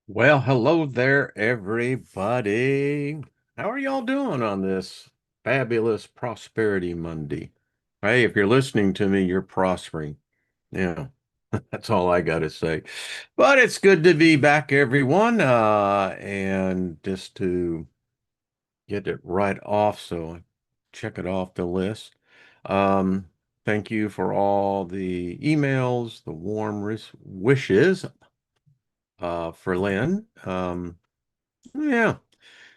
Well, hello there, everybody. How are y'all doing on this fabulous Prosperity Monday? Hey, if you're listening to me, you're prospering. Yeah, that's all I got to say. But it's good to be back, everyone. And just to get it right off, so check it off the list. Um, Thank you for all the emails, the warm wishes for Lynn. Yeah.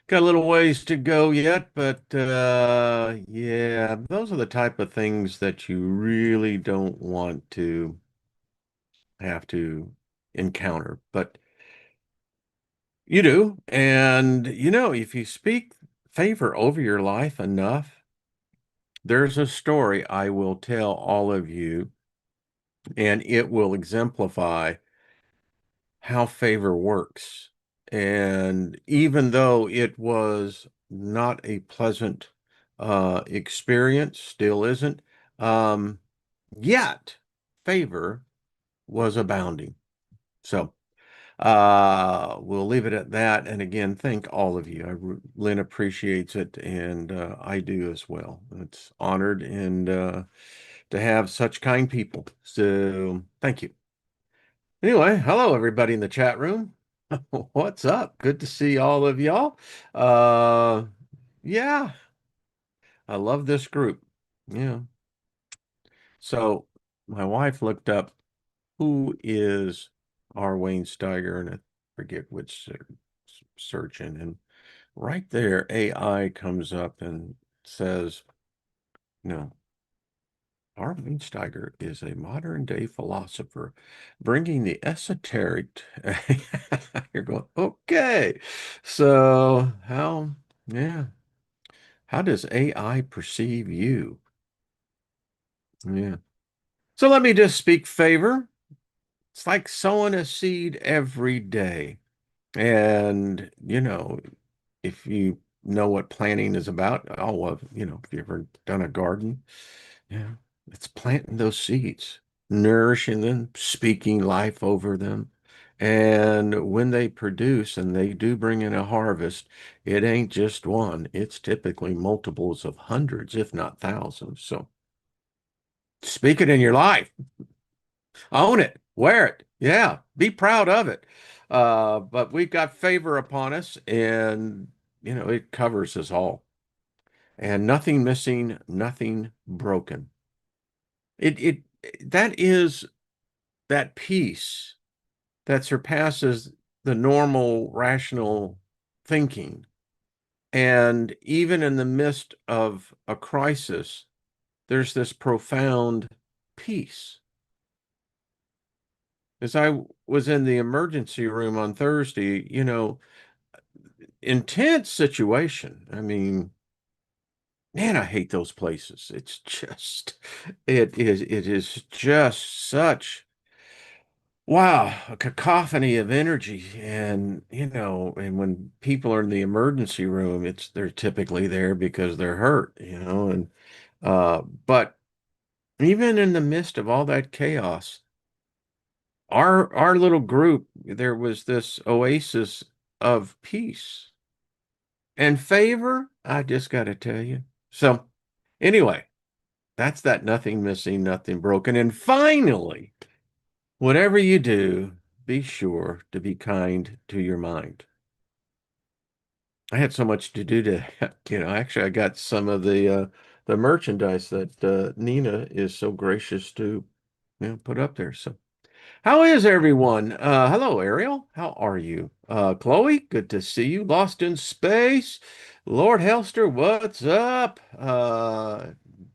Got a little ways to go yet, but yeah, those are the type of things that you really don't want to have to encounter. But you do. And if you speak favor over your life enough, there's a story I will tell all of you, and it will exemplify how favor works. And even though it was not a pleasant experience, still isn't, um, yet favor was abounding. So we'll leave it at that. And again, thank all of you. Lynn appreciates it, and I do as well. It's honored and to have such kind people. So thank you. Anyway, hello everybody in the chat room. What's up? Good to see all of y'all. Uh yeah, I love this group. Yeah. So my wife looked up who is our Wayne Steiger, and I forget which search engine. And right there, AI comes up and says, no, Armin Steiger is a modern day philosopher bringing the esoteric. You're going, okay. So, yeah, how does AI perceive you? Yeah. So, let me just speak favor. It's like sowing a seed every day. And, if you know what planting is about, oh, well, if you ever done a garden, yeah, it's planting those seeds, nourishing them, speaking life over them. And when they produce and they do bring in a harvest, it ain't just one, it's typically multiples of hundreds, if not thousands. So speak it in your life, own it, wear it. Yeah, be proud of it. But we've got favor upon us, and it covers us all. And nothing missing, nothing broken. It that is that peace that surpasses the normal rational thinking. And even in the midst of a crisis, there's this profound peace. As I was in the emergency room on Thursday, intense situation. I mean, man, I hate those places. It is just such, wow, a cacophony of energy. And, and when people are in the emergency room, they're typically there because they're hurt, and but even in the midst of all that chaos, our little group, there was this oasis of peace and favor. I just got to tell you. So anyway, that's that nothing missing, nothing broken. And finally, whatever you do, be sure to be kind to your mind. I had so much to do to, actually I got some of the merchandise that Nina is so gracious to, put up there. So how is everyone? Hello, Ariel. How are you? Chloe, good to see you. Lost in space. Lord Helster, what's up?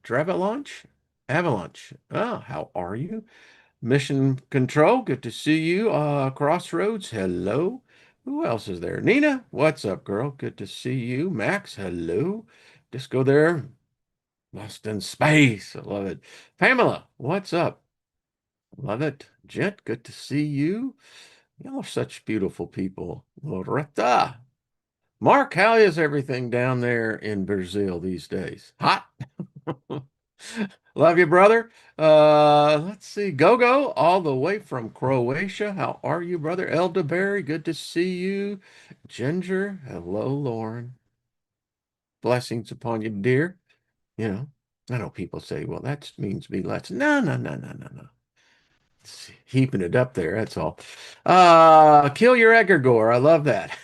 Dravalanche? Avalanche. How are you? Mission Control, good to see you. Crossroads, hello. Who else is there? Nina, what's up, girl? Good to see you. Max, hello. Just go there. Lost in space. I love it. Pamela, what's up? Love it. Jet, good to see you. Y'all are such beautiful people. Loretta. Mark, how is everything down there in Brazil these days? Hot? Love you, brother. Let's see. Go all the way from Croatia. How are you, brother? Elderberry, good to see you. Ginger, hello, Lauren. Blessings upon you, dear. You know, I know people say, well, that means be less. No, no, no, no, no, no. It's heaping it up there, that's all. Kill your egregore. I love that.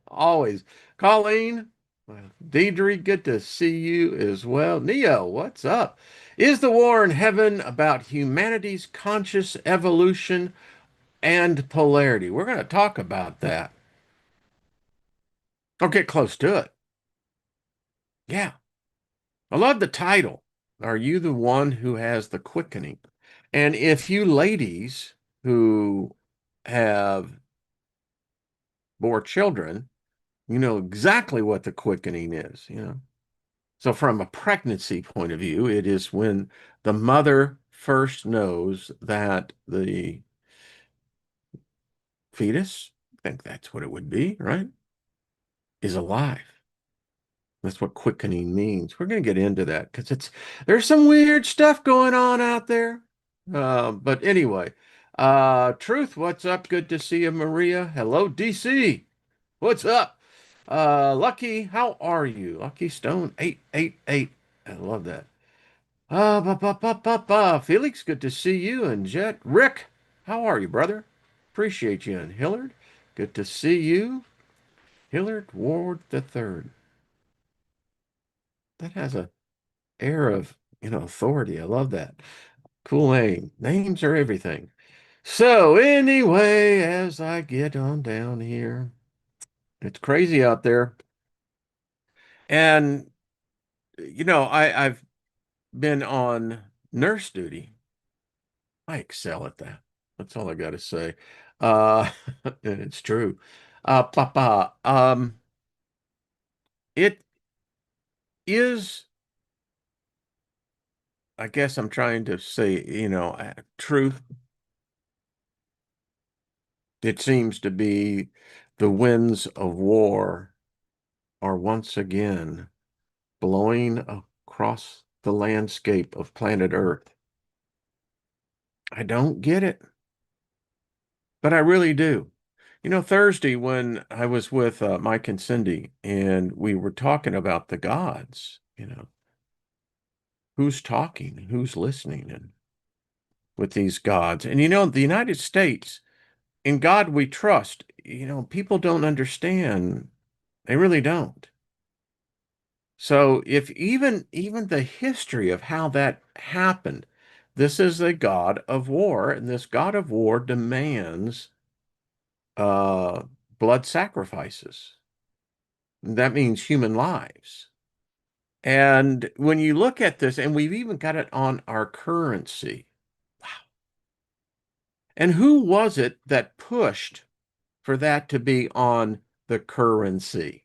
Always. Colleen, Deidre, good to see you as well. Neo, what's up? Is the war in heaven about humanity's conscious evolution and polarity? We're going to talk about that or get close to it. Yeah. I love the title. Are you the one who has the quickening? And if you ladies who have bore children, you know exactly what the quickening is, you know. So from a pregnancy point of view, it is when the mother first knows that the fetus, I think that's what it would be, right, is alive. That's what quickening means. We're going to get into that because there's some weird stuff going on out there. But anyway, Truth, what's up? Good to see you, Maria. Hello, DC. What's up? Lucky, how are you? Lucky Stone 888. I love that. Felix, good to see you. And Jet, Rick, how are you, brother? Appreciate you. And Hillard, good to see you. Hillard Ward the Third. That has a air of, authority. I love that. Cool name. Names are everything. So anyway, as I get on down here, it's crazy out there. And, I've been on nurse duty. I excel at that. That's all I got to say. And it's true. Papa, it is, I guess I'm trying to say, truth. It seems to be the winds of war are once again blowing across the landscape of planet Earth. I don't get it, but I really do. Thursday when I was with Mike and Cindy and we were talking about the gods, who's talking, who's listening, and with these gods. And the United States, in God we trust, people don't understand. They really don't. So if even the history of how that happened, this is a god of war, and this god of war demands uh, blood sacrifices. That means human lives. And when you look at this, and we've even got it on our currency. Wow. And who was it that pushed for that to be on the currency?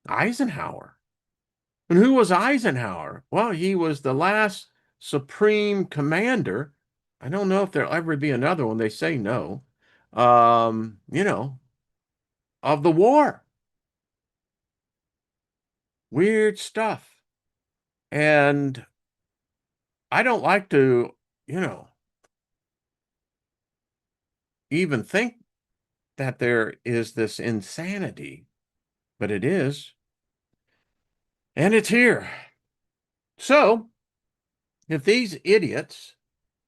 Eisenhower. And who was Eisenhower? Well, he was the last supreme commander. I don't know if there'll ever be another one. They say no. Um, you know, of the war. Weird stuff. And I don't like to, you know, even think that there is this insanity, but it is, and it's here. So, if these idiots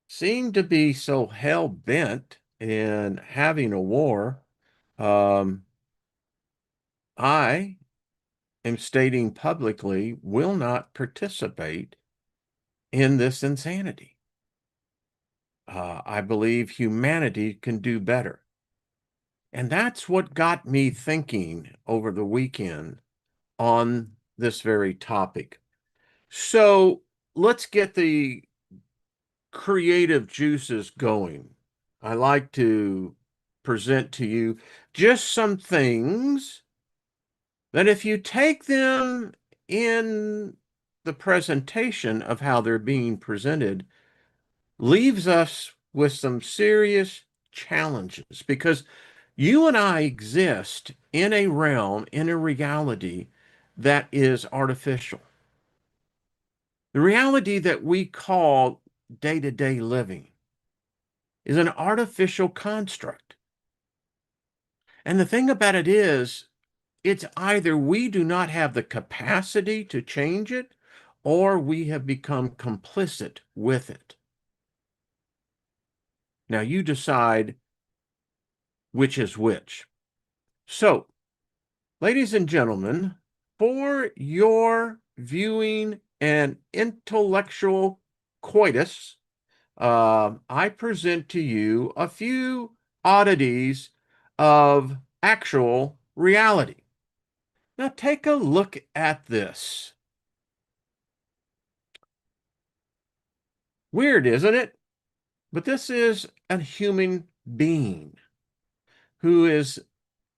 seem to be so hell bent in having a war, um, I am stating publicly will not participate in this insanity. I believe humanity can do better. And that's what got me thinking over the weekend on this very topic. So let's get the creative juices going. I like to present to you just some things that if you take them in the presentation of how they're being presented, leaves us with some serious challenges because you and I exist in a realm, in a reality that is artificial. The reality that we call day-to-day living is an artificial construct. And the thing about it is, it's either we do not have the capacity to change it, or we have become complicit with it. Now you decide which is which. So, ladies and gentlemen, for your viewing and intellectual coitus, I present to you a few oddities of actual reality. Now, take a look at this. Weird, isn't it? But this is a human being who is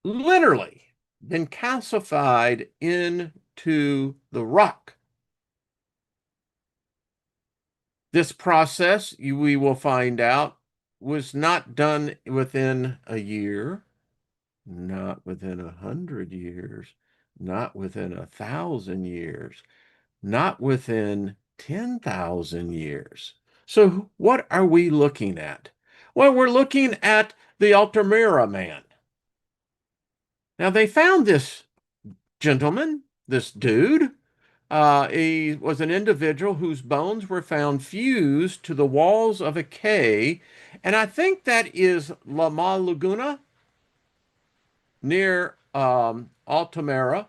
literally been calcified into the rock. This process, we will find out, was not done within a year, not within 100 years, not within 1,000 years, not within 10,000 years. So what are we looking at? Well, we're looking at the Altamira man. Now, they found this gentleman, this dude. He was an individual whose bones were found fused to the walls of a cave, and I think that is La Laguna near Altamira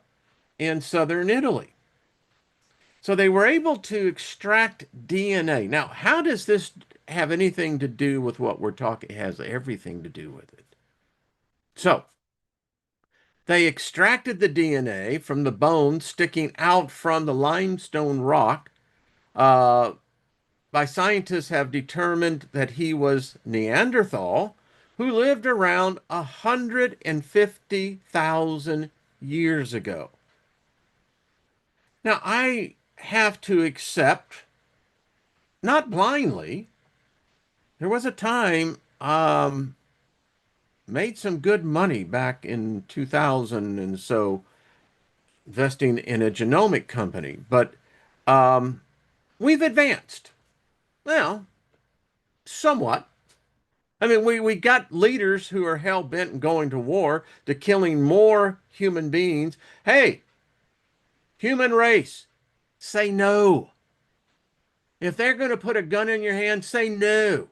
in southern Italy. So they were able to extract DNA. Now, how does this have anything to do with what we're talking? It has everything to do with it. So they extracted the DNA from the bones sticking out from the limestone rock. By scientists have determined that he was Neanderthal, who lived around 150,000 years ago. Now, I have to accept, not blindly, there was a time made some good money back in 2000 and so investing in a genomic company, but we've advanced. Well, somewhat. I mean, we got leaders who are hell-bent on going to war, to killing more human beings. Hey, human race, say no. If they're going to put a gun in your hand, say no.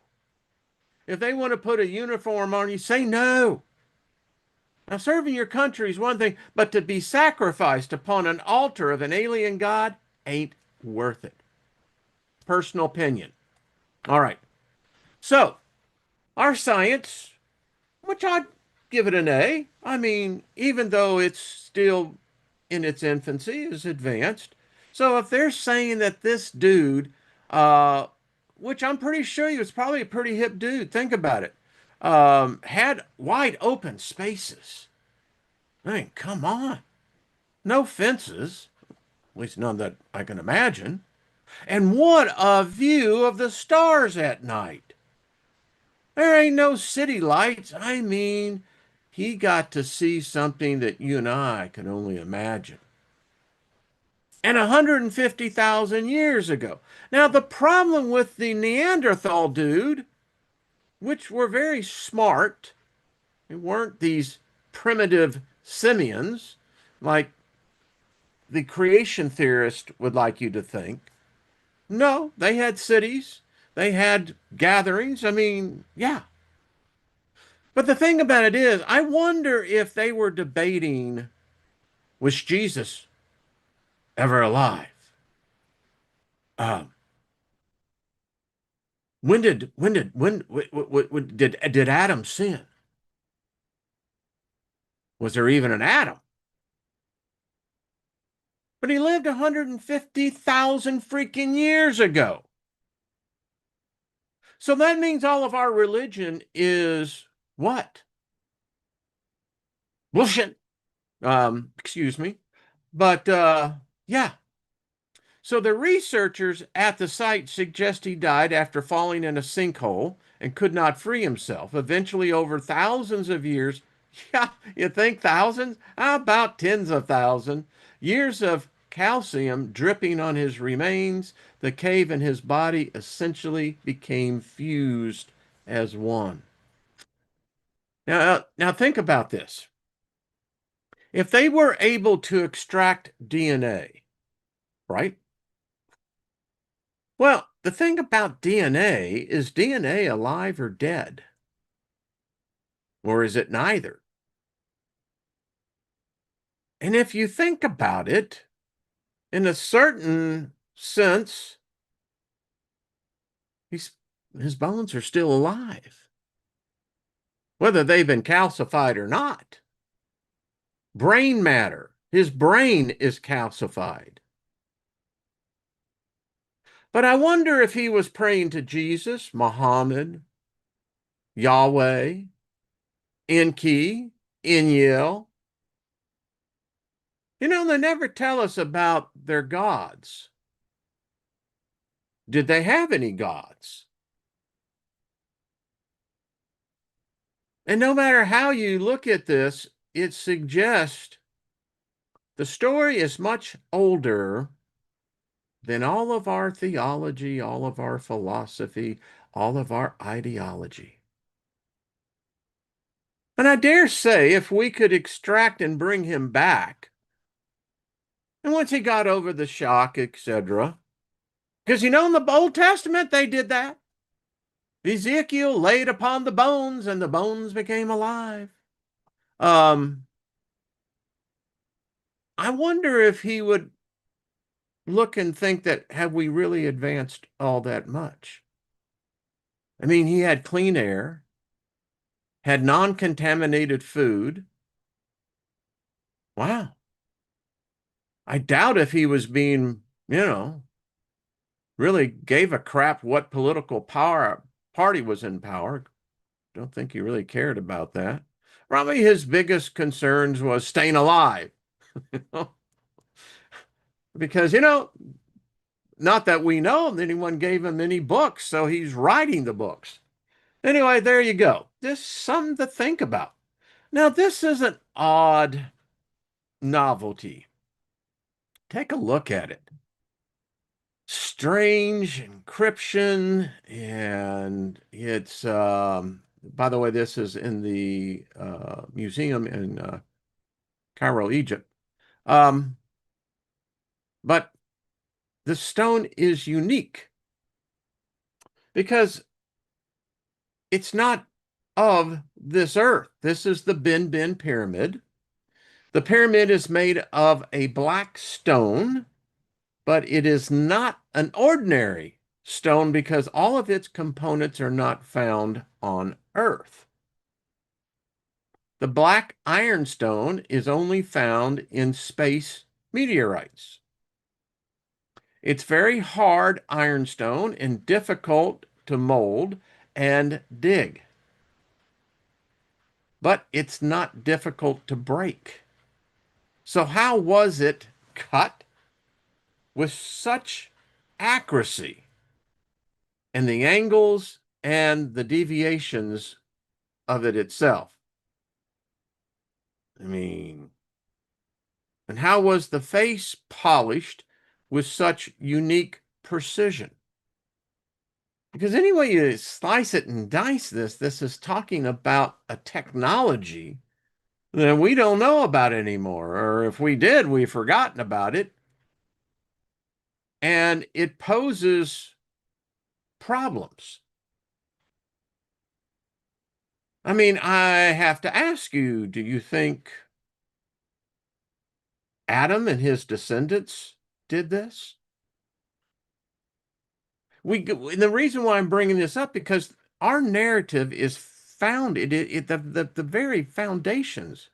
If they want to put a uniform on you, say no. Now, serving your country is one thing, but to be sacrificed upon an altar of an alien god ain't worth it. Personal opinion. All right. So, our science, which I'd give it an A. I mean, even though it's still in its infancy, is advanced. So if they're saying that this dude, which I'm pretty sure he was probably a pretty hip dude, think about it, had wide open spaces. I mean, come on. No fences, at least none that I can imagine. And what a view of the stars at night. There ain't no city lights. I mean, he got to see something that you and I can only imagine. And 150,000 years ago. Now, the problem with the Neanderthal dude, which were very smart, they weren't these primitive simians like the creation theorist would like you to think. No, they had cities, they had gatherings. I mean, yeah. But the thing about it is, I wonder if they were debating, was Jesus ever alive? Um, when did Adam sin? Was there even an Adam? But he lived 150,000 freaking years ago. So that means all of our religion is what? Bullshit. Excuse me. But yeah. So the researchers at the site suggest he died after falling in a sinkhole and could not free himself. Eventually, over thousands of years, yeah, you think thousands? How about tens of thousands? Years of calcium dripping on his remains, the cave and his body essentially became fused as one. Now think about this. If they were able to extract DNA, right? Well, the thing about DNA is DNA alive or dead? Or is it neither? And if you think about it, in a certain sense, he's, his bones are still alive, whether they've been calcified or not. Brain matter, his brain is calcified. But I wonder if he was praying to Jesus, Muhammad, Yahweh, Enki, Enlil. You know, they never tell us about their gods. Did they have any gods? And no matter how you look at this, it suggests the story is much older than all of our theology, all of our philosophy, all of our ideology. And I dare say if we could extract and bring him back, and once he got over the shock, etc., because you know in the Old Testament they did that. Ezekiel laid upon the bones and the bones became alive. I wonder if he would look and think that have we really advanced all that much? I mean, he had clean air, had non-contaminated food. Wow. I doubt if he was being, really gave a crap what political power party was in power. Don't think he really cared about that. Probably his biggest concerns was staying alive. Because, not that we know anyone gave him any books, so he's writing the books. Anyway, there you go. Just something to think about. Now, this is an odd novelty. Take a look at it. Strange encryption, and it's, by the way, this is in the museum in Cairo, Egypt. But the stone is unique because it's not of this earth. This is the Bin Bin Pyramid. The pyramid is made of a black stone, but it is not an ordinary stone because all of its components are not found on Earth. The black ironstone is only found in space meteorites. It's very hard ironstone and difficult to mold and dig. But it's not difficult to break. So how was it cut with such accuracy and the angles and the deviations of it itself? I mean, and how was the face polished with such unique precision? Because any way you slice it and dice this is talking about a technology that we don't know about anymore, or if we did, we've forgotten about it. And it poses problems. I mean, I have to ask you, do you think Adam and his descendants did this? The reason why I'm bringing this up because our narrative is founded, the very foundations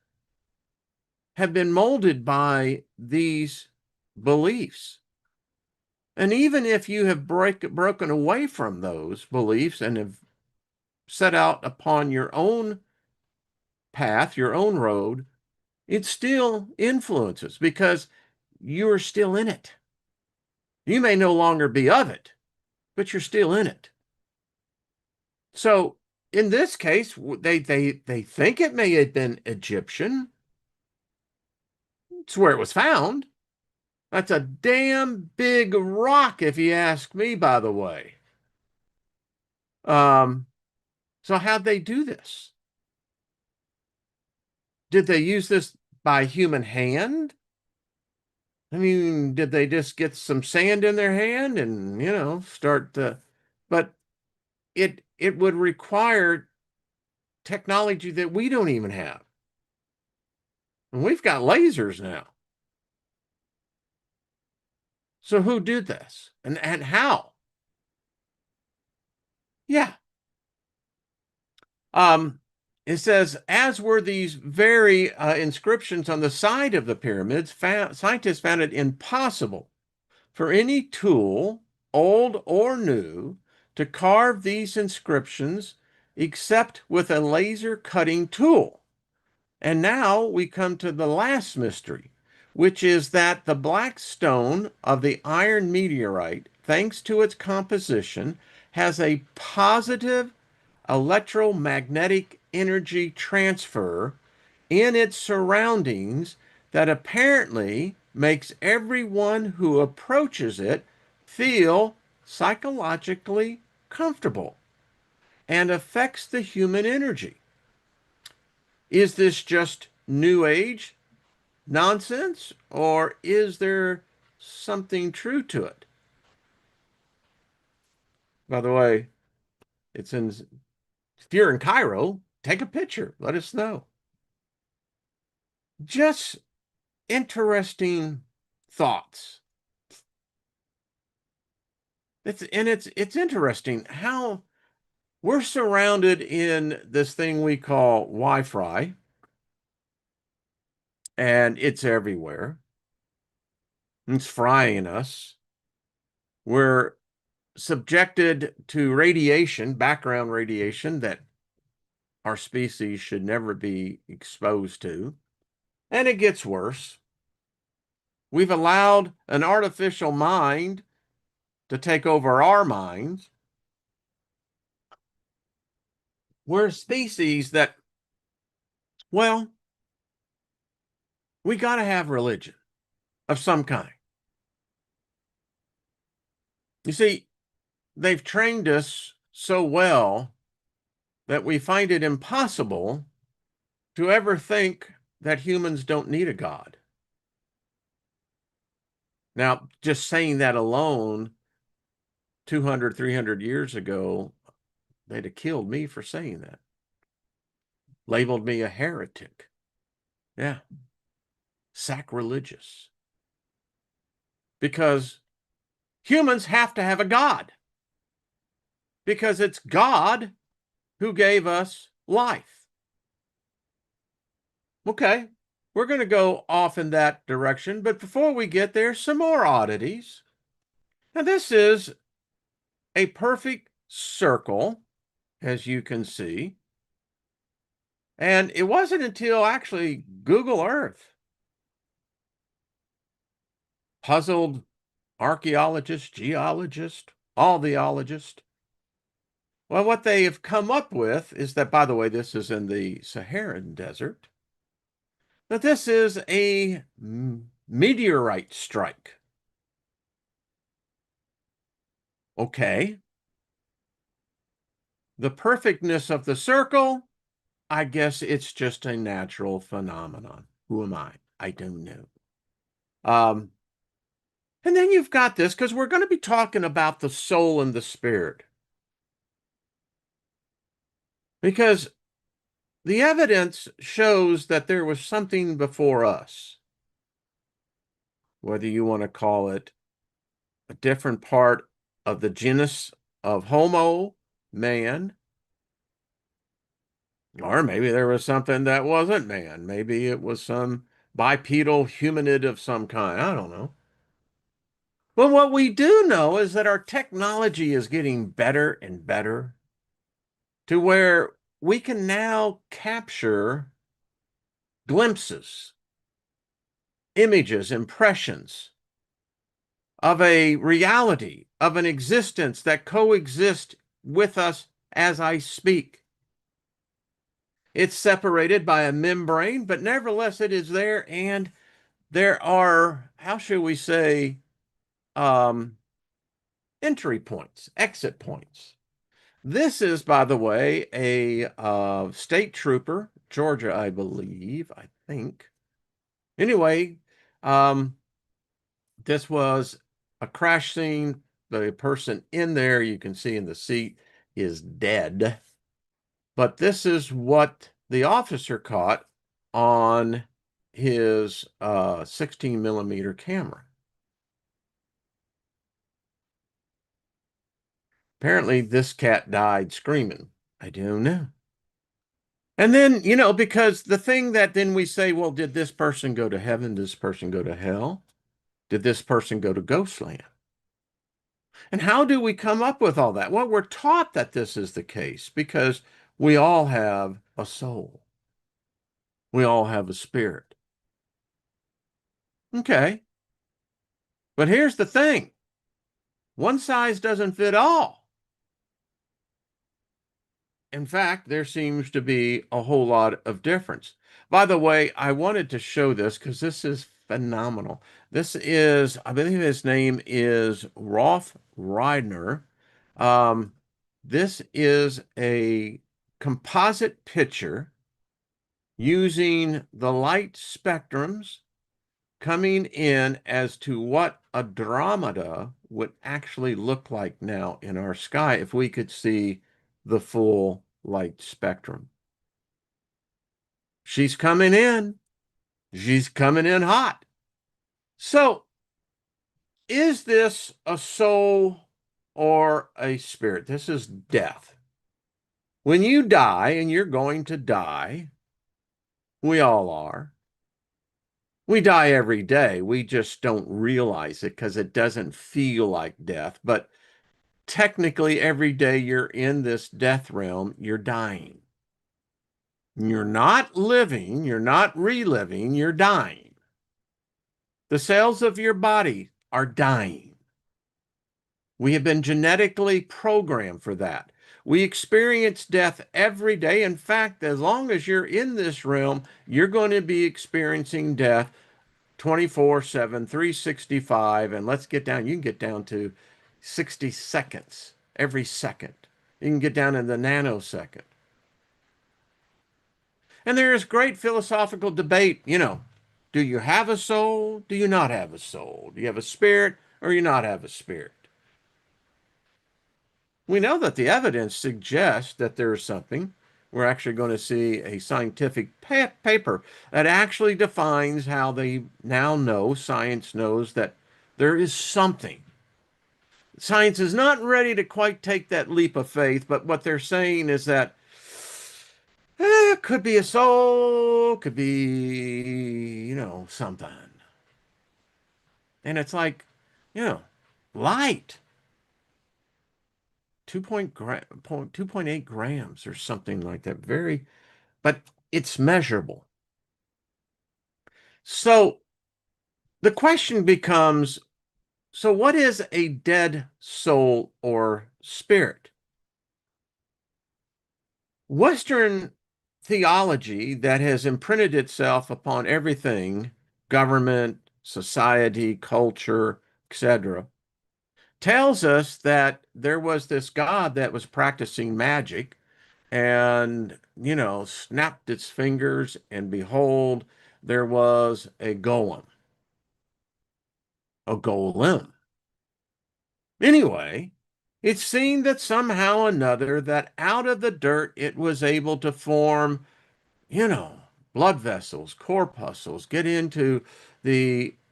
have been molded by these beliefs. And even if you have broken away from those beliefs and have set out upon your own path, your own road, it still influences because you're still in it. You may no longer be of it, but you're still in it. So in this case, they think it may have been Egyptian. It's where it was found. That's a damn big rock, if you ask me, by the way. Um, so how'd they do this? Did they use this by human hand? I mean, did they just get some sand in their hand and, start to, but it would require technology that we don't even have. And we've got lasers now. So who did this? And how? Yeah. Um, it says, as were these very inscriptions on the side of the pyramids, scientists found it impossible for any tool, old or new, to carve these inscriptions except with a laser cutting tool. And now we come to the last mystery, which is that the black stone of the iron meteorite, thanks to its composition, has a positive electromagnetic energy transfer in its surroundings that apparently makes everyone who approaches it feel psychologically comfortable and affects the human energy. Is this just New Age nonsense, or is there something true to it? By the way, it's in, if you're in Cairo, take a picture, let us know. Just interesting thoughts. It's interesting how we're surrounded in this thing we call Wi-Fi, and it's everywhere. It's frying us. We're subjected to radiation, background radiation, that our species should never be exposed to. And it gets worse. We've allowed an artificial mind to take over our minds. We're a species that, well, we got to have religion of some kind. You see, they've trained us so well that we find it impossible to ever think that humans don't need a God. Now, just saying that alone, 200, 300 years ago, they'd have killed me for saying that, labeled me a heretic. Yeah, sacrilegious. Because humans have to have a God, because it's God who gave us life. Okay, we're going to go off in that direction, but before we get there, some more oddities. Now, this is a perfect circle, as you can see. And it wasn't until actually Google Earth puzzled archaeologists, geologists, all the ologists. Well, what they have come up with is that, by the way, this is in the Saharan desert, that this is a meteorite strike. Okay. The perfectness of the circle, I guess it's just a natural phenomenon. Who am I? I don't know. And then you've got this, because we're going to be talking about the soul and the spirit. Because the evidence shows that there was something before us, whether you want to call it a different part of the genus of Homo, man, or maybe there was something that wasn't man. Maybe it was some bipedal hominid of some kind. I don't know. But what we do know is that our technology is getting better and better to where we can now capture glimpses, images, impressions of a reality, of an existence that coexists with us as I speak. It's separated by a membrane, but nevertheless it is there, and there are, how should we say, um, entry points, exit points. This is, by the way, a state trooper, Georgia, I believe, I think. Anyway, um, this was a crash scene. The person in there, you can see in the seat, is dead. But this is what the officer caught on his 16 millimeter camera. Apparently, this cat died screaming. I don't know. And then, because the thing that then we say, well, did this person go to heaven? Did this person go to hell? Did this person go to Ghostland? And how do we come up with all that? Well, we're taught that this is the case because we all have a soul. We all have a spirit. Okay. But here's the thing. One size doesn't fit all. In fact, there seems to be a whole lot of difference. By the way, I wanted to show this because this is phenomenal. This is, I believe his name is Rolf Reiner. Um, this is a composite picture using the light spectrums coming in as to what Andromeda would actually look like now in our sky if we could see the full light spectrum. She's coming in. She's coming in hot. So, is this a soul or a spirit? This is death. When you die, and you're going to die, we all are. We die every day. We just don't realize it because it doesn't feel like death. But technically, every day you're in this death realm, you're dying. You're not living, you're not reliving, you're dying. The cells of your body are dying. We have been genetically programmed for that. We experience death every day. In fact, as long as you're in this realm, you're going to be experiencing death 24/7, 365. And let's get down, you can get down to 60 seconds every second. You can get down in the nanosecond. And there is great philosophical debate, do you have a soul? Do you not have a soul? Do you have a spirit or do you not have a spirit? We know that the evidence suggests that there is something. We're actually going to see a scientific paper that actually defines how they now know, science knows that there is something. Science is not ready to quite take that leap of faith, but what they're saying is that could be a soul, could be, something. And it's like, you know, light, 2.8 grams or something like that. But it's measurable. So the question becomes, so what is a dead soul or spirit? Western theology that has imprinted itself upon everything, government, society, culture, etc., tells us that there was this god that was practicing magic and, snapped its fingers, and behold, there was a golem, a golem. Anyway, it seemed that somehow or another that out of the dirt it was able to form, you know, blood vessels, corpuscles, get into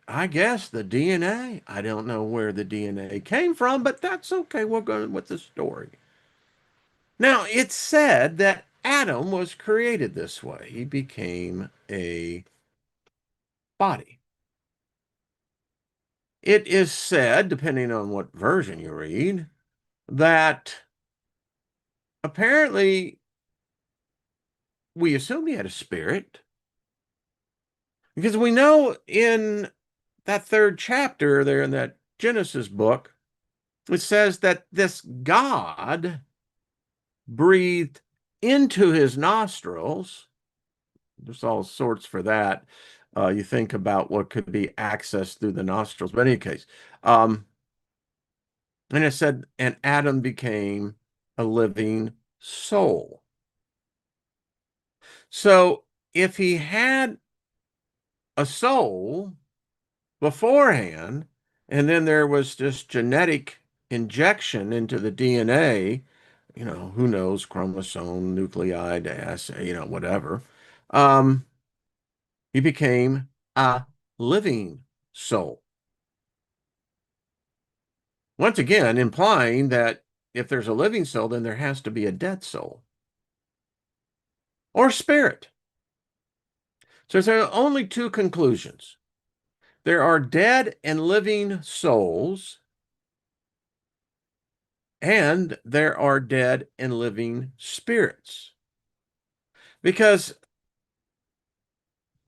I guess, the DNA. I don't know where the DNA came from, but that's okay. We're going with the story. Now, it's said that Adam was created this way. He became a body. It is said, depending on what version you read, that apparently we assume he had a spirit because we know in that third chapter there in that Genesis book, it says that this God breathed into his nostrils. There's all sorts for that. You think about what could be accessed through the nostrils. But in any case, um, and it said, and Adam became a living soul. So if he had a soul beforehand, and then there was this genetic injection into the DNA, who knows, chromosome, nucleide, assay, whatever. Um, he became a living soul. Once again, implying that if there's a living soul, then there has to be a dead soul or spirit. So there are only two conclusions. There are dead and living souls, and there are dead and living spirits. Because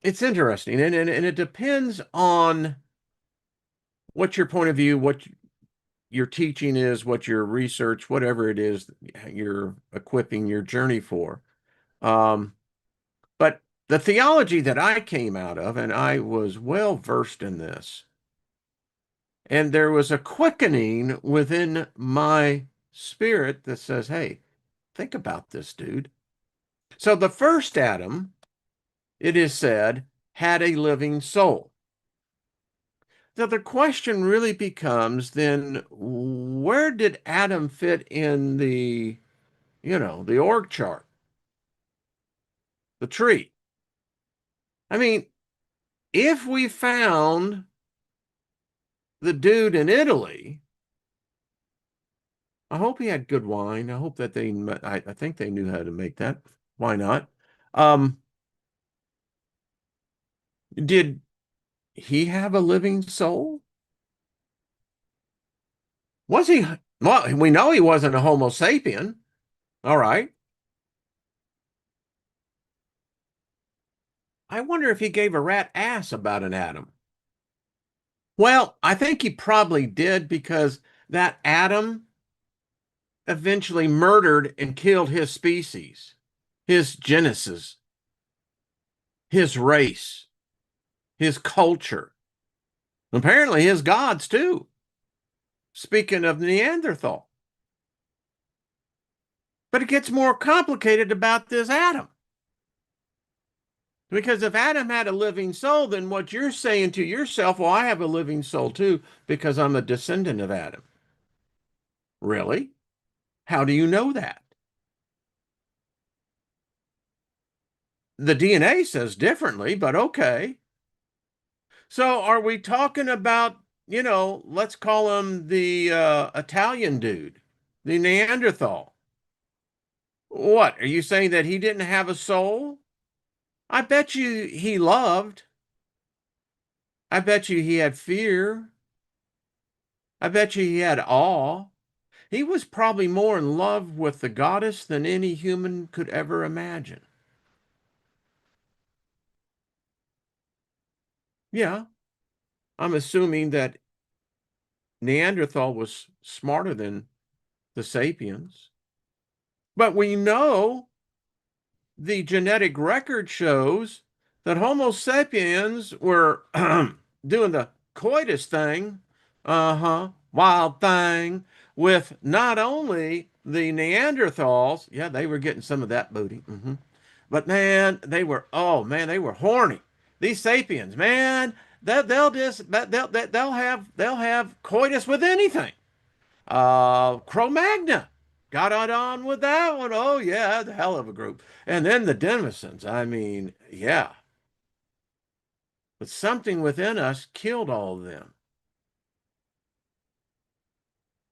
it's interesting, and it depends on what your point of view, what your teaching is, what your research, whatever it is you're equipping your journey for. But the theology that I came out of, and I was well versed in this, and there was a quickening within my spirit that says, hey, think about this, dude. So the first Adam, it is said, had a living soul. So the question really becomes then, where did Adam fit in the org chart, the tree? I mean, if we found the dude in Italy, I hope he had good wine. I hope that I think they knew how to make that. Why not? Um, did he have a living soul? Was he? Well, we know he wasn't a Homo sapien. All right. I wonder if he gave a rat ass about an atom. Well, I think he probably did because that atom eventually murdered and killed his species, his genesis, his race, his culture, apparently his gods too. Speaking of Neanderthal. But it gets more complicated about this atom. Because if Adam had a living soul, then what you're saying to yourself, well, I have a living soul too, because I'm a descendant of Adam. Really? How do you know that? The DNA says differently, but okay. So are we talking about, let's call him the Italian dude, the Neanderthal? What? Are you saying that he didn't have a soul? I bet you he loved. I bet you he had fear. I bet you he had awe. He was probably more in love with the goddess than any human could ever imagine. Yeah, I'm assuming that Neanderthal was smarter than the sapiens. But we know the genetic record shows that Homo sapiens were doing the coitus thing, wild thing, with not only the Neanderthals, yeah, they were getting some of that booty, but man, they were horny. These sapiens, man, they'll have coitus with anything. Cro-Magnon got on with that one. Oh yeah, the hell of a group. And then the Denisons. I mean, yeah. But something within us killed all of them.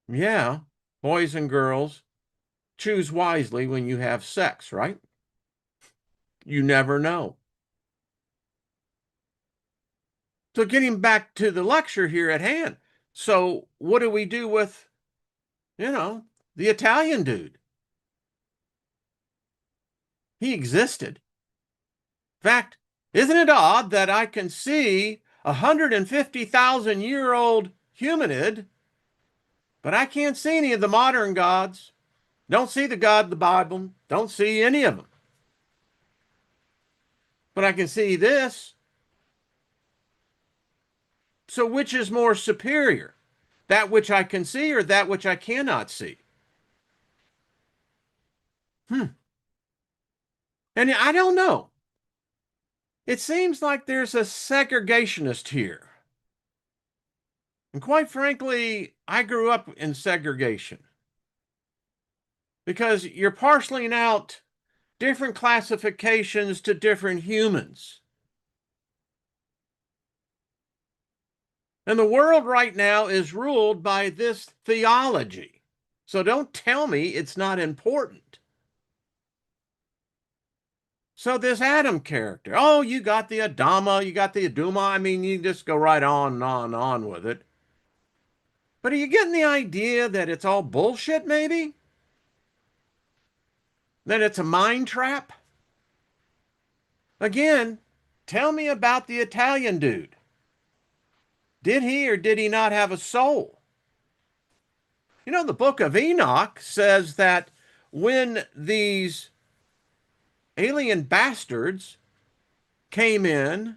Yeah, boys and girls, choose wisely when you have sex, right? You never know. So getting back to the lecture here at hand. So what do we do with, the Italian dude? He existed. In fact, isn't it odd that I can see a 150,000-year-old humanid, but I can't see any of the modern gods? Don't see the God of the Bible. Don't see any of them. But I can see this. So which is more superior? That which I can see or that which I cannot see? Hmm. And I don't know. It seems like there's a segregationist here. And quite frankly, I grew up in segregation because you're parceling out different classifications to different humans. And the world right now is ruled by this theology. So don't tell me it's not important. So this Adam character, oh, you got the Adama, you got the Aduma. I mean, you just go right on and on and on with it. But are you getting the idea that it's all bullshit, maybe? That it's a mind trap? Again, tell me about the Italian dude. Did he or did he not have a soul? You know, the book of Enoch says that when these alien bastards came in,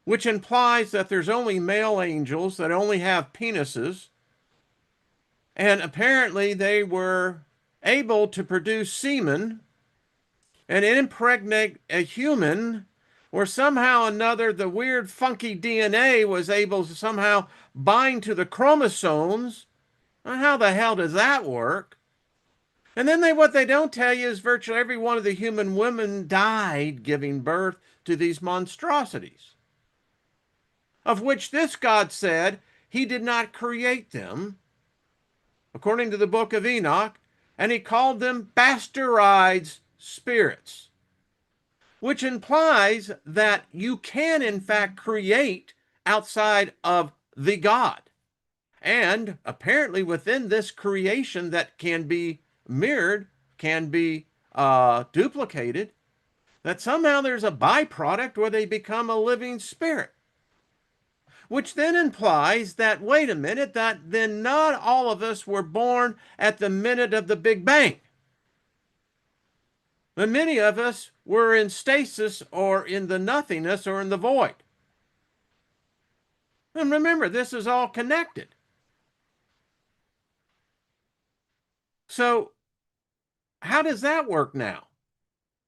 which implies that there's only male angels that only have penises, and apparently they were able to produce semen and impregnate a human, or somehow or another the weird funky DNA was able to somehow bind to the chromosomes. How the hell does that work? And then what they don't tell you is virtually every one of the human women died giving birth to these monstrosities, of which this God said he did not create them, according to the book of Enoch, and he called them bastardized spirits, which implies that you can, in fact, create outside of the God. And apparently, within this creation that can be mirrored, can be duplicated, that somehow there's a byproduct where they become a living spirit. Which then implies that, wait a minute, that then not all of us were born at the minute of the Big Bang. But many of us were in stasis or in the nothingness or in the void. And remember, this is all connected. So, how does that work now?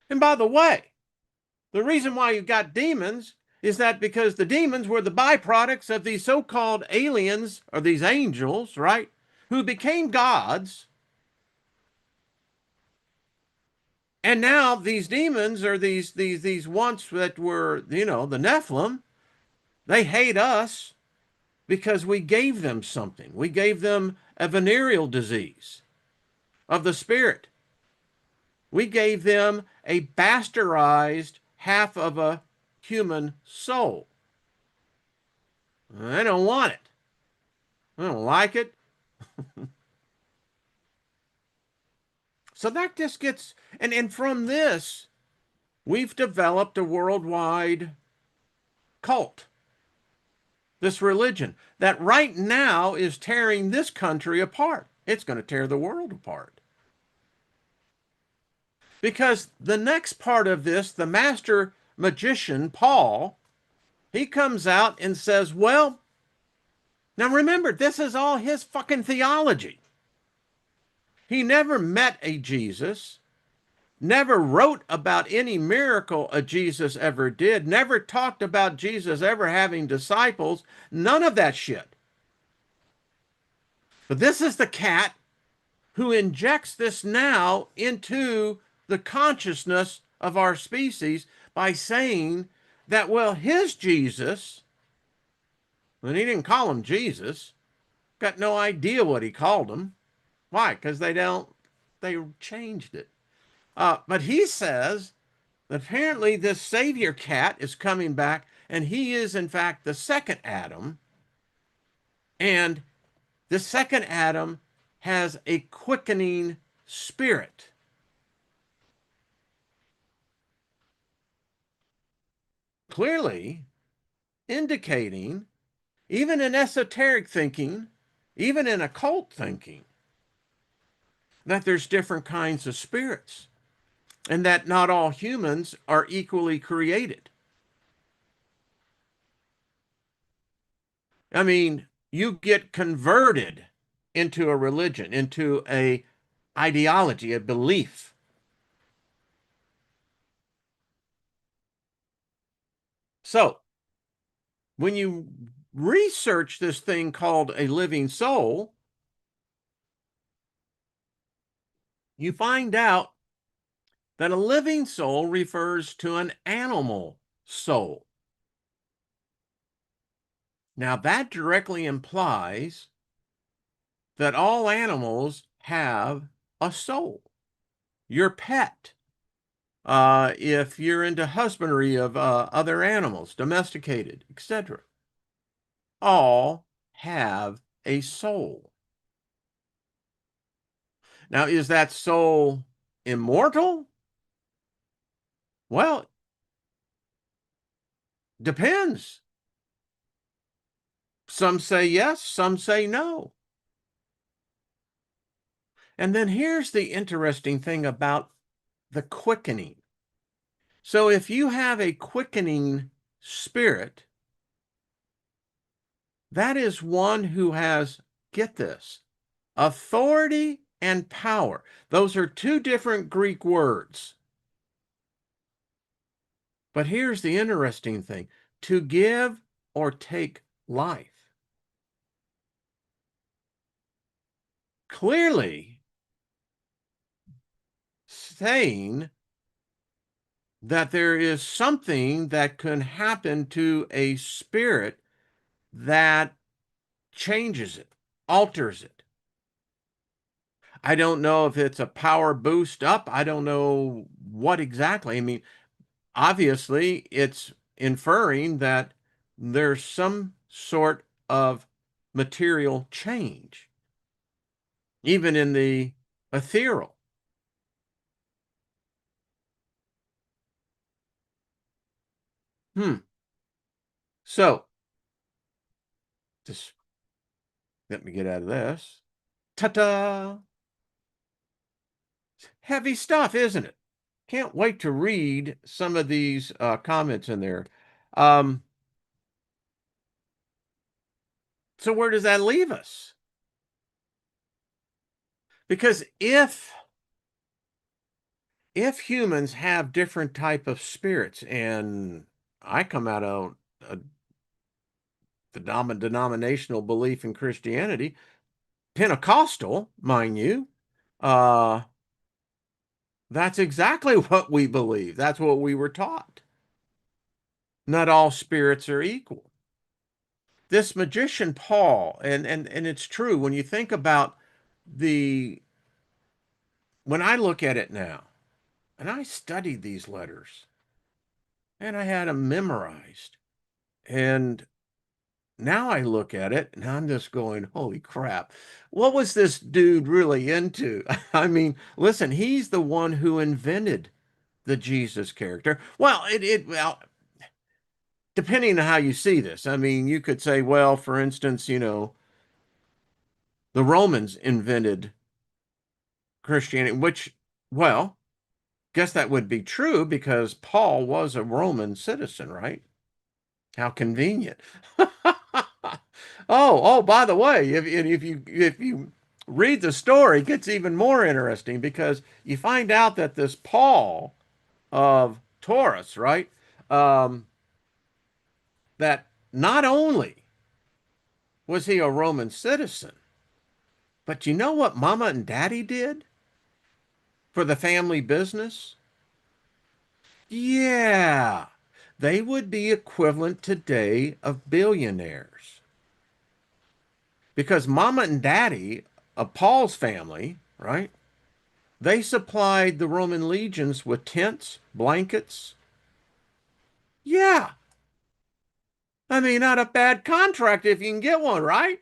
And by the way, the reason why you've got demons is that because the demons were the byproducts of these so-called aliens or these angels, right? Who became gods. And now these demons or these ones that were, the Nephilim, they hate us because we gave them something. We gave them a venereal disease of the spirit. We gave them a bastardized half of a human soul. I don't want it. I don't like it. So that just gets, and from this, we've developed a worldwide cult, this religion that right now is tearing this country apart. It's going to tear the world apart. Because the next part of this, the master magician, Paul, he comes out and says, well, now remember, this is all his fucking theology. He never met a Jesus, never wrote about any miracle a Jesus ever did, never talked about Jesus ever having disciples, none of that shit. But this is the cat who injects this now into the consciousness of our species by saying that, well, his Jesus, and he didn't call him Jesus, got no idea what he called him. Why? Because they changed it. But he says that apparently this Savior cat is coming back, and he is, in fact, the second Adam. And the second Adam has a quickening spirit. Clearly indicating, even in esoteric thinking, even in occult thinking, that there's different kinds of spirits and that not all humans are equally created. I mean, you get converted into a religion, into a ideology, a belief. So when you research this thing called a living soul, you find out that a living soul refers to an animal soul. Now, that directly implies that all animals have a soul. Your pet, if you're into husbandry of other animals, domesticated, etc., all have a soul. Now, is that soul immortal? Well, depends. Some say yes, some say no. And then here's the interesting thing about the quickening. So if you have a quickening spirit, that is one who has, get this, authority and power. Those are two different Greek words. But here's the interesting thing, to give or take life. Clearly saying that there is something that can happen to a spirit that changes it, alters it. I don't know if it's a power boost up. I don't know what exactly. I mean, obviously, it's inferring that there's some sort of material change, even in the ethereal. Hmm. So, just let me get out of this. Ta-da! Heavy stuff, isn't it? Can't wait to read some of these comments in there. Um, so where does that leave us? Because if humans have different type of spirits, and I come out of the denominational belief in Christianity, Pentecostal, mind you, uh, that's exactly what we believe. That's what we were taught. Not all spirits are equal. This magician Paul, and it's true when you think about the when I look at it now, and I studied these letters, and I had them memorized, and now I look at it and I'm just going, holy crap, what was this dude really into? I mean, listen, he's the one who invented the Jesus character. Well, depending on how you see this, I mean, you could say, well, for instance, the Romans invented Christianity, which, well, guess that would be true because Paul was a Roman citizen, right? How convenient. Oh, by the way, if you read the story, it gets even more interesting because you find out that this Paul of Taurus, right? Um, that not only was he a Roman citizen, but you know what Mama and Daddy did for the family business? Yeah, they would be equivalent today of billionaires. Because Mama and Daddy of Paul's family, right? They supplied the Roman legions with tents, blankets. Yeah. I mean, not a bad contract if you can get one, right?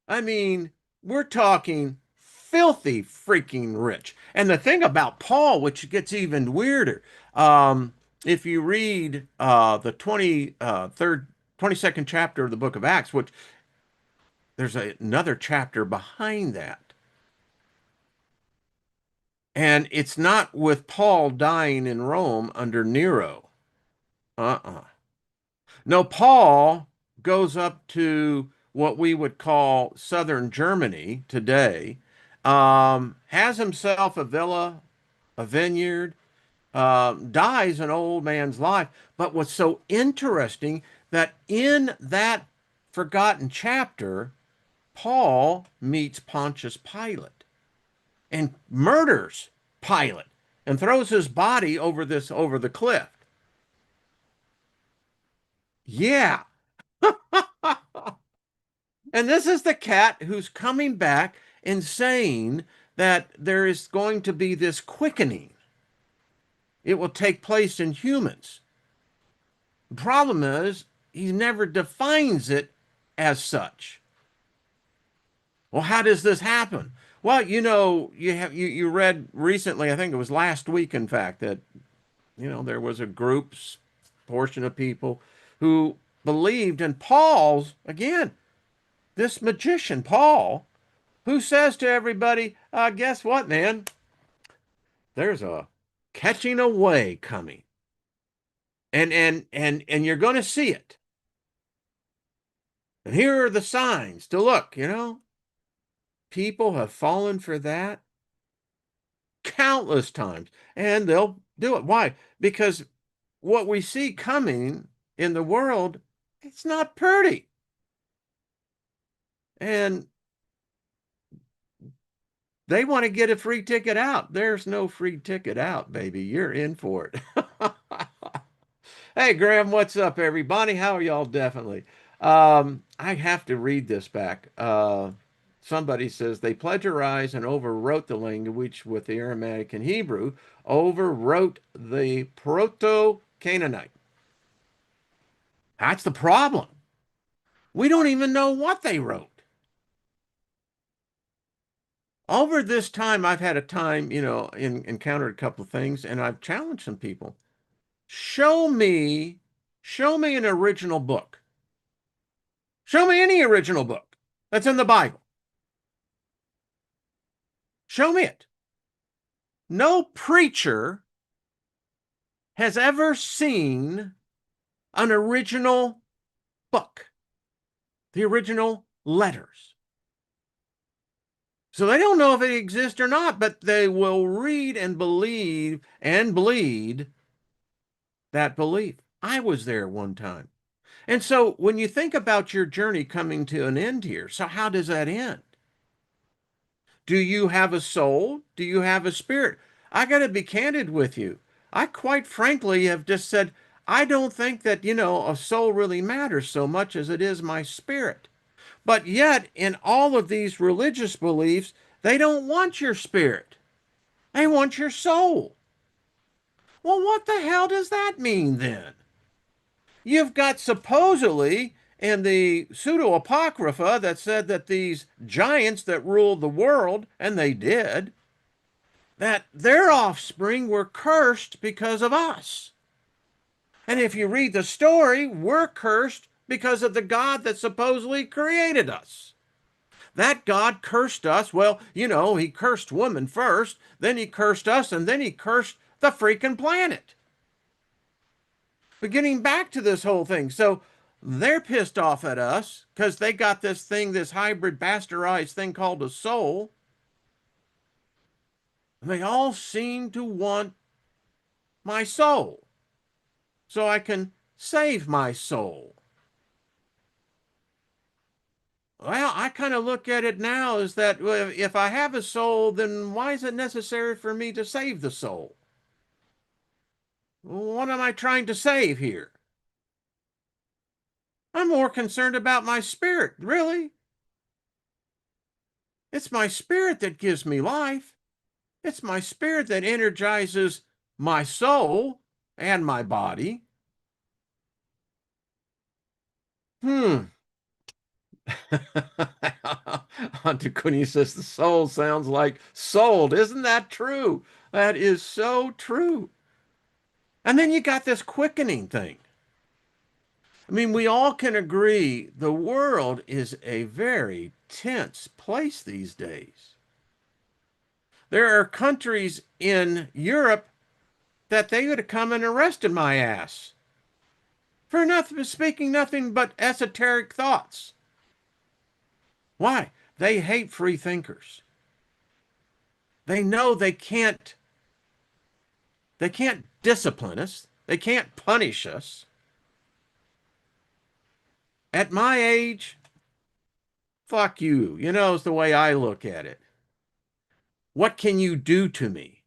I mean, we're talking filthy freaking rich. And the thing about Paul, which gets even weirder, if you read the 22nd chapter of the book of Acts, which there's another chapter behind that, and it's not with Paul dying in Rome under Nero. Uh-uh. No, Paul goes up to what we would call southern Germany today, has himself a villa, a vineyard, dies an old man's life. But what's so interesting that in that forgotten chapter, Paul meets Pontius Pilate and murders Pilate and throws his body over the cliff. Yeah. And this is the cat who's coming back and saying that there is going to be this quickening. It will take place in humans. The problem is he never defines it as such. Well, how does this happen? Well, you read recently, I think it was last week, in fact, that there was a group's portion of people who believed in Paul's, again, this magician, Paul, who says to everybody, guess what, man? There's a catching away coming. And you're going to see it. And here are the signs to look. People have fallen for that countless times, and they'll do it. Why? Because what we see coming in the world, it's not pretty. And they want to get a free ticket out. There's no free ticket out, baby. You're in for it. Hey, Graham, what's up, everybody? How are y'all? Definitely. I have to read this back. Somebody says they plagiarized and overwrote the language with the Aramaic and Hebrew, overwrote the Proto-Canaanite. That's the problem. We don't even know what they wrote. Over this time, I've had a time, encountered a couple of things, and I've challenged some people. Show me, show me an original book. Show me any original book that's in the Bible. Show me it. No preacher has ever seen an original book, the original letters. So they don't know if it exists or not, but they will read and believe and bleed that belief. I was there one time. And so when you think about your journey coming to an end here, so how does that end? Do you have a soul? Do you have a spirit? I got to be candid with you. I quite frankly have just said, I don't think that, a soul really matters so much as it is my spirit. But yet, in all of these religious beliefs, they don't want your spirit. They want your soul. Well, what the hell does that mean then? You've got supposedly in the pseudo-apocrypha that said that these giants that ruled the world, and they did, that their offspring were cursed because of us. And if you read the story, we're cursed because of the God that supposedly created us. That God cursed us. Well, he cursed woman first, then he cursed us, and then he cursed the freaking planet. But getting back to this whole thing, so they're pissed off at us because they got this hybrid bastardized thing called a soul. And they all seem to want my soul so I can save my soul. Well, I kind of look at it now as that if I have a soul, then why is it necessary for me to save the soul? What am I trying to save here? I'm more concerned about my spirit, really. It's my spirit that gives me life. It's my spirit that energizes my soul and my body. Hmm. Antiquini says the soul sounds like sold. Isn't that true? That is so true. And then you got this quickening thing. I mean, we all can agree the world is a very tense place these days. There are countries in Europe that they would have come and arrested my ass for nothing, speaking nothing but esoteric thoughts. Why? They hate free thinkers. They know they can't discipline us. They can't punish us. At my age, fuck you. You know, is the way I look at it. What can you do to me?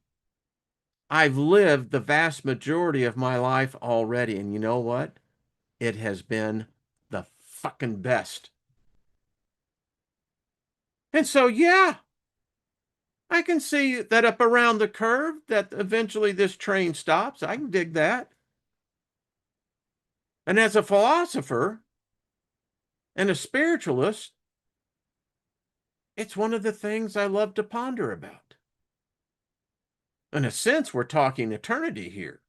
I've lived the vast majority of my life already. And you know what? It has been the fucking best. And so, yeah, I can see that up around the curve that eventually this train stops. I can dig that. And as a philosopher and a spiritualist, it's one of the things I love to ponder about. In a sense, we're talking eternity here.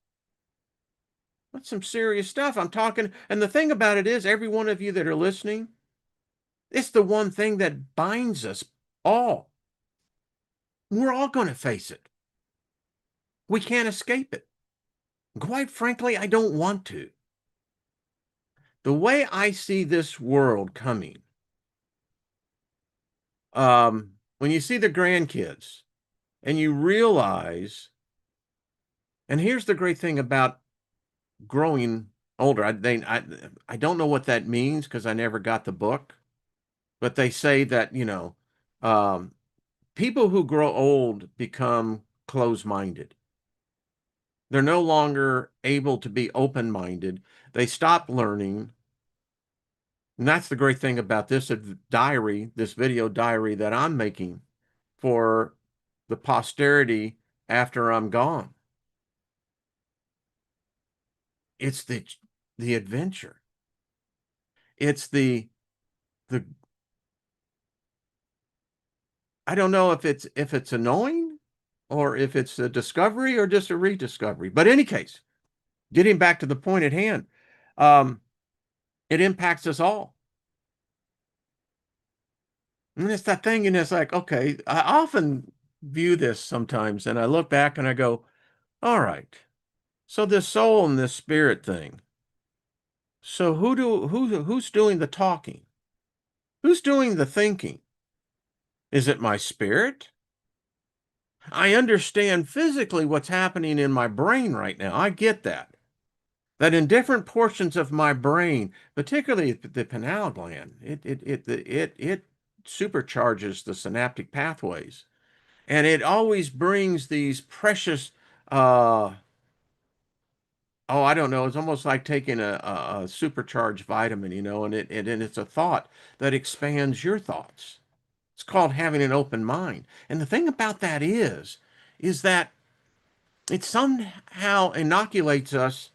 That's some serious stuff. I'm talking, and the thing about it is, every one of you that are listening, it's the one thing that binds us all. We're all going to face it. We can't escape it. Quite frankly, I don't want to. The way I see this world coming, when you see the grandkids and you realize, and here's the great thing about growing older. I don't know what that means because I never got the book, but they say that, um, people who grow old become closed-minded. They're no longer able to be open-minded. They stop learning. And that's the great thing about this diary, this video diary that I'm making for the posterity after I'm gone. It's the adventure. It's the I don't know if it's annoying or if it's a discovery or just a rediscovery. But in any case, getting back to the point at hand, um, it impacts us all. And it's that thing, and it's like, okay, I often view this sometimes, and I look back and I go, all right, so this soul and this spirit thing. So who's doing the talking? Who's doing the thinking? Is it my spirit? I understand physically what's happening in my brain right now. I get that. That in different portions of my brain, particularly the pineal gland, it supercharges the synaptic pathways, and it always brings these precious. Oh, I don't know. It's almost like taking a supercharged vitamin, and it's a thought that expands your thoughts. It's called having an open mind. And the thing about that is that it somehow inoculates us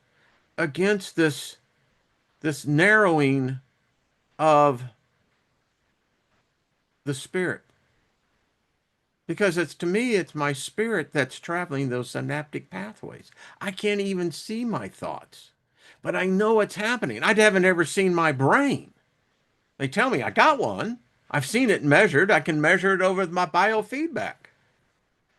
against this narrowing of the spirit. Because it's to me, it's my spirit that's traveling those synaptic pathways. I can't even see my thoughts, but I know it's happening. I haven't ever seen my brain. They tell me I got one. I've seen it measured. I can measure it over my biofeedback.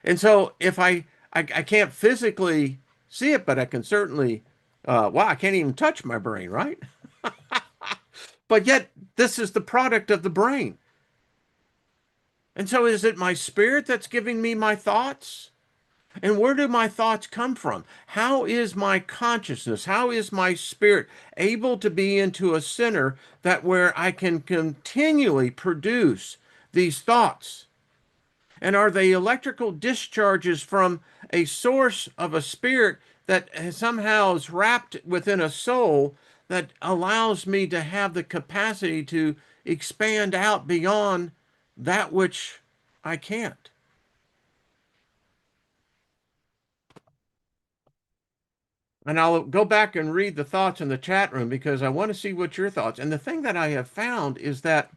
And so if I can't physically see it, but I can certainly, wow, I can't even touch my brain, right? But yet, this is the product of the brain. And so is it my spirit that's giving me my thoughts? And where do my thoughts come from? How is my consciousness, how is my spirit able to be into a center that where I can continually produce these thoughts? And are they electrical discharges from a source of a spirit that somehow is wrapped within a soul that allows me to have the capacity to expand out beyond that which I can't? And I'll go back and read the thoughts in the chat room because I want to see what your thoughts. And the thing that I have found is that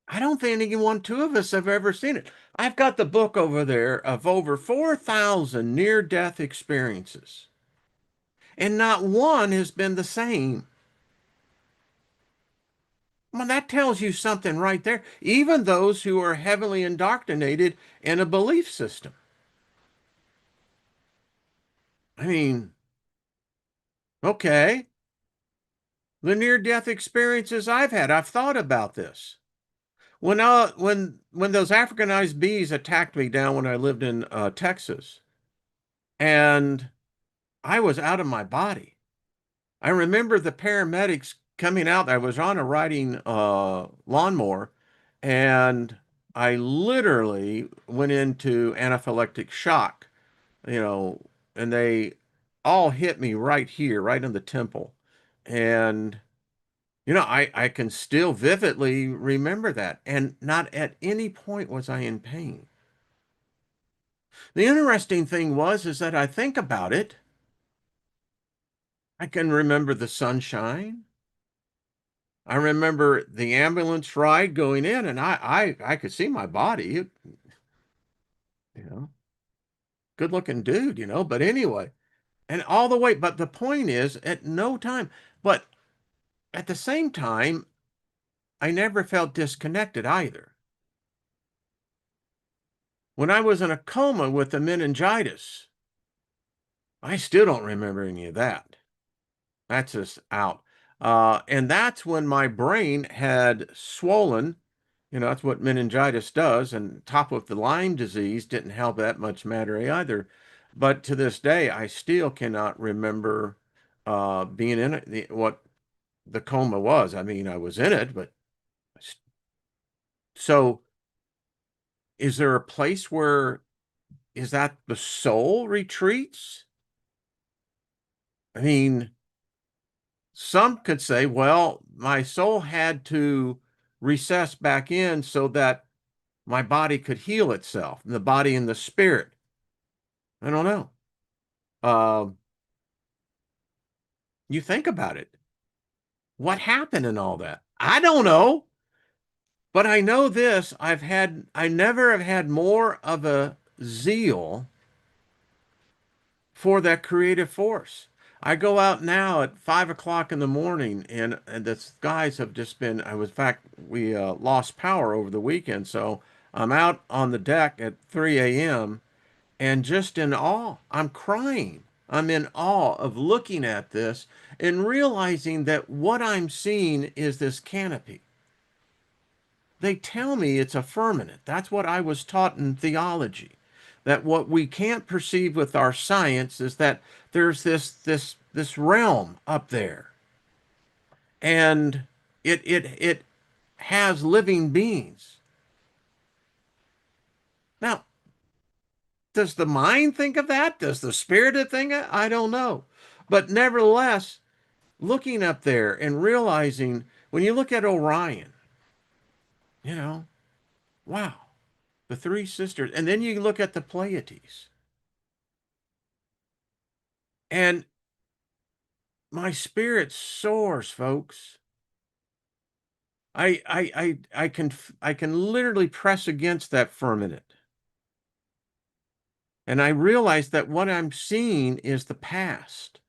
I don't think anyone, two of us, have ever seen it. I've got the book over there of over 4,000 near-death experiences, and not one has been the same. Well, that tells you something right there. Even those who are heavily indoctrinated in a belief system. I mean, okay. The near-death experiences I've had, I've thought about this. When those Africanized bees attacked me down when I lived in Texas, and I was out of my body. I remember the paramedics coming out. I was on a riding lawnmower, and I literally went into anaphylactic shock, you know, and they all hit me right here, right in the temple. And, I can still vividly remember that. And not at any point was I in pain. The interesting thing is that I think about it, I can remember the sunshine. I remember the ambulance ride going in, and I could see my body. You know, good looking dude, but anyway, and all the way. But the point is, at no time, but at the same time, I never felt disconnected either. When I was in a coma with the meningitis, I still don't remember any of that. That's just out. And that's when my brain had swollen. That's what meningitis does. And top of the Lyme disease didn't help that much matter either. But to this day, I still cannot remember being in it, what the coma was. I mean, I was in it, but so is there a place where is that the soul retreats? I mean, some could say, well, my soul had to recess back in so that my body could heal itself, the body and the spirit. I don't know. Um, you think about it. What happened in all that? I don't know. But I know this, I never have had more of a zeal for that creative force. I go out now at 5 o'clock in the morning, and the skies have just been. In fact, we lost power over the weekend, so I'm out on the deck at 3 a.m. and just in awe. I'm crying. I'm in awe of looking at this and realizing that what I'm seeing is this canopy. They tell me it's a firmament. That's what I was taught in theology. That what we can't perceive with our science is that there's this realm up there, and it has living beings. Now, does the mind think of that? Does the spirit think of it? I don't know. But nevertheless, looking up there and realizing when you look at Orion, you know, wow, the three sisters, and then you look at the Pleiades, and my spirit soars, folks. I can literally press against that firmament. And I realize that what I'm seeing is the past.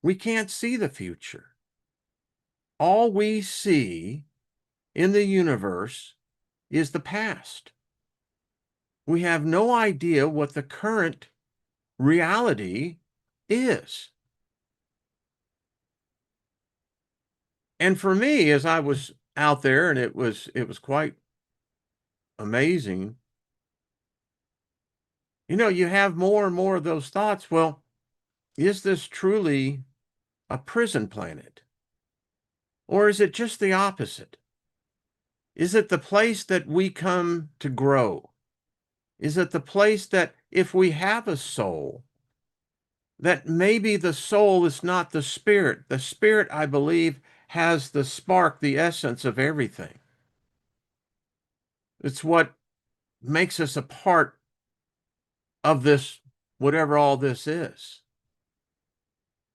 We can't see the future. All we see in the universe is the past. We have no idea what the current reality is. And for me, as I was out there, and it was quite amazing, you have more and more of those thoughts. Well, is this truly a prison planet? Or is it just the opposite? Is it the place that we come to grow? Is it the place that if we have a soul, that maybe the soul is not the spirit? The spirit, I believe, has the spark, the essence of everything. It's what makes us a part of this, whatever all this is.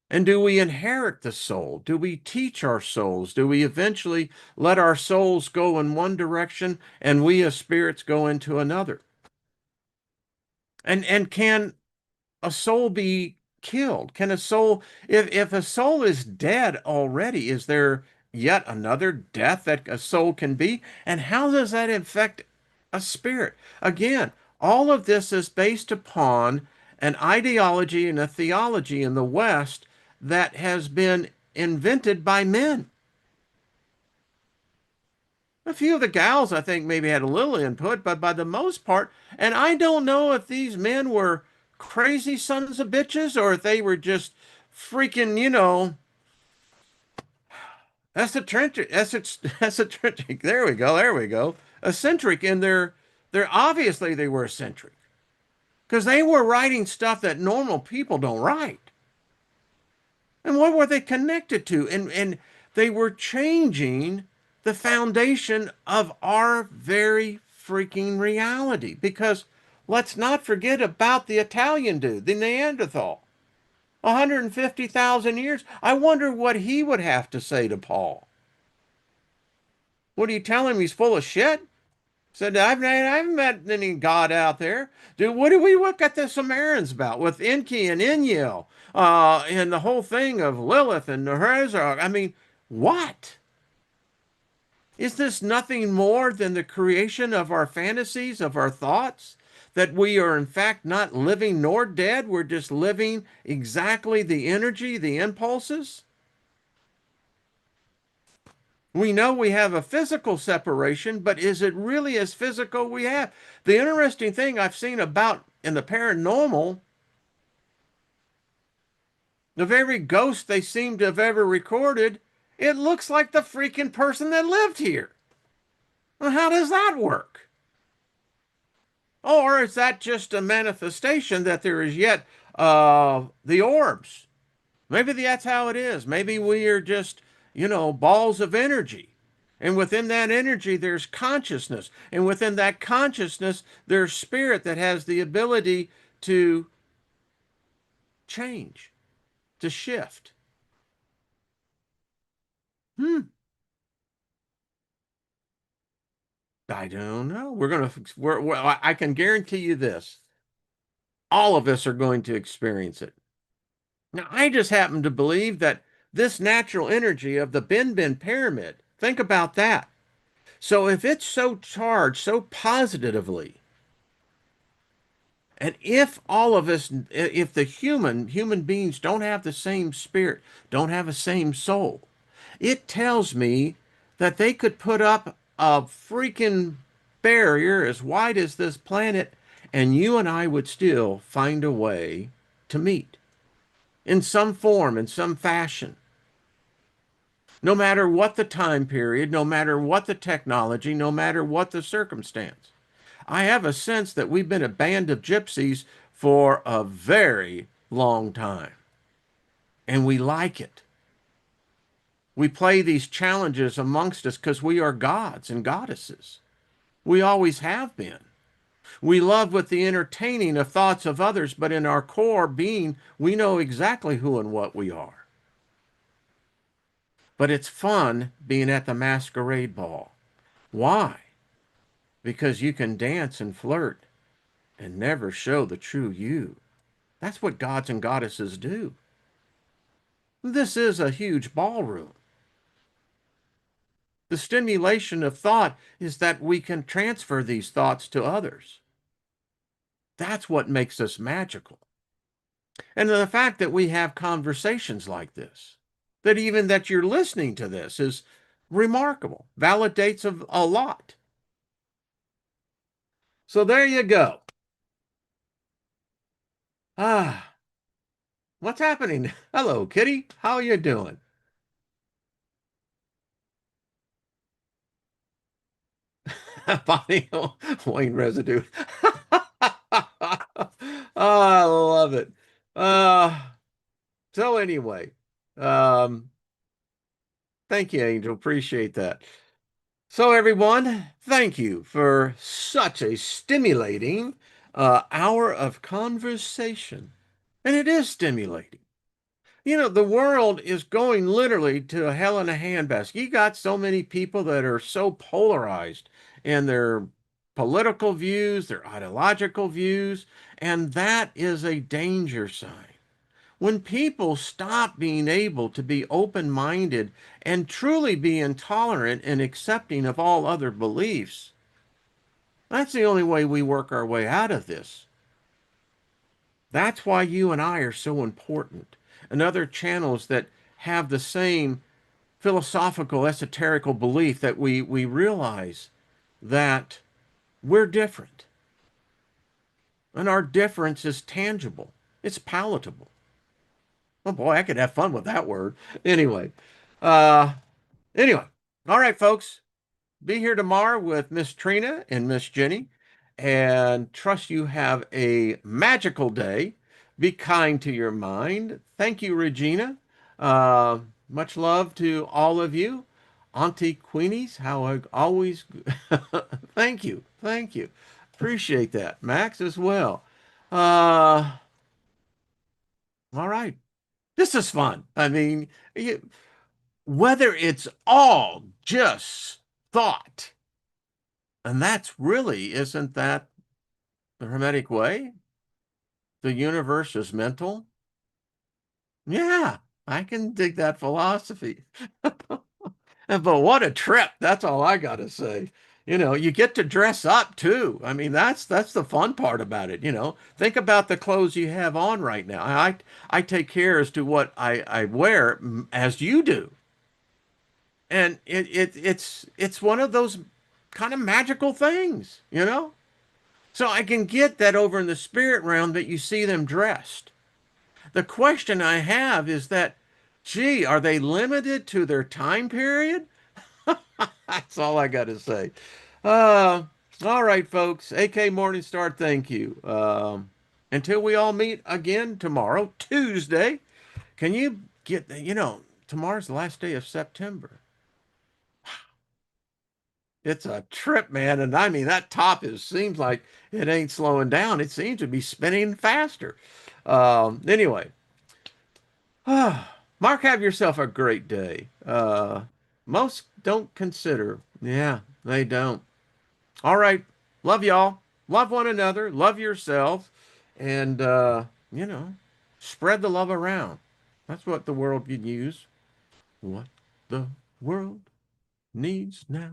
And do we inherit the soul? Do we teach our souls? Do we eventually let our souls go in one direction and we as spirits go into another? And can a soul be killed? Can a soul, if a soul is dead already, is there yet another death that a soul can be? And how does that affect a spirit? Again, all of this is based upon an ideology and a theology in the West that has been invented by men. A few of the gals, I think, maybe had a little input, but by the most part, and I don't know if these men were crazy sons of bitches or if they were just freaking, eccentric. There we go, there we go. Eccentric in their obviously they were eccentric because they were writing stuff that normal people don't write. And what were they connected to? And they were changing the foundation of our very freaking reality. Because let's not forget about the Italian dude, the Neanderthal. 150,000 years. I wonder what he would have to say to Paul. Would he tell him he's full of shit? Said, I haven't met any God out there. Dude, what do we look at the Sumerians about with Enki and Enlil and the whole thing of Lilith and Nehurzag? I mean, what? Is this nothing more than the creation of our fantasies, of our thoughts? That we are in fact not living nor dead, we're just living exactly the energy, the impulses? We know we have a physical separation, but is it really as physical we have? The interesting thing I've seen about in the paranormal, of every ghost they seem to have ever recorded, it looks like the freaking person that lived here. Well, how does that work? Or is that just a manifestation that there is yet the orbs? Maybe that's how it is. Maybe we are just, balls of energy. And within that energy, there's consciousness. And within that consciousness, there's spirit that has the ability to change, to shift. Hmm. I don't know. I can guarantee you this. All of us are going to experience it. Now, I just happen to believe that this natural energy of the Bin Bin pyramid, think about that. So if it's so charged so positively, and if all of us, if the human beings don't have the same spirit, don't have the same soul, it tells me that they could put up a freaking barrier as wide as this planet, and you and I would still find a way to meet in some form, in some fashion. No matter what the time period, no matter what the technology, no matter what the circumstance. I have a sense that we've been a band of gypsies for a very long time, and we like it. We play these challenges amongst us because we are gods and goddesses. We always have been. We love with the entertaining of thoughts of others, but in our core being, we know exactly who and what we are. But it's fun being at the masquerade ball. Why? Because you can dance and flirt and never show the true you. That's what gods and goddesses do. This is a huge ballroom. The stimulation of thought is that we can transfer these thoughts to others. That's what makes us magical. And the fact that we have conversations like this, that even that you're listening to this is remarkable, validates a lot. So there you go. Ah, what's happening? Hello, Kitty. How are you doing? Body Wayne residue. I love it. Uh, so anyway, um, thank you, Angel. Appreciate that. So everyone, thank you for such a stimulating hour of conversation. And it is stimulating. The world is going literally to a hell in a handbasket. You got so many people that are so polarized in their political views, their ideological views, and that is a danger sign. When people stop being able to be open-minded and truly be intolerant and accepting of all other beliefs, that's the only way we work our way out of this. That's why you and I are so important. and other channels that have the same philosophical, esoterical belief that we realize that we're different and our difference is tangible. It's palatable. Oh boy, I could have fun with that word. Anyway, uh, anyway, all right, folks. Be here tomorrow with Miss Trina and Miss Jenny, and trust you have a magical day. Be kind to your mind. Thank you, Regina. Uh, Much love to all of you. Auntie Queenies, how I always thank you. Thank you. Appreciate that. Max as well. Uh, all right. This is fun. I mean, whether it's all just thought, and that's really, isn't that the Hermetic way? The universe is mental. Yeah, I can dig that philosophy. But what a trip. That's all I got to say. You get to dress up too. I mean, that's the fun part about it. Think about the clothes you have on right now. I take care as to what I wear as you do. And it's one of those kind of magical things. So I can get that over in the spirit realm that you see them dressed. The question I have is that, gee, are they limited to their time period? That's all I got to say. Uh, all right, folks. AK Morningstar, thank you. Until we all meet again tomorrow, Tuesday, can you tomorrow's the last day of September. It's a trip, man. And I mean, that top seems like it ain't slowing down. It seems to be spinning faster. Anyway, Mark, have yourself a great day. Most don't consider. Yeah, they don't. All right. Love y'all. Love one another. Love yourself. And, spread the love around. That's what the world could use. What the world needs now.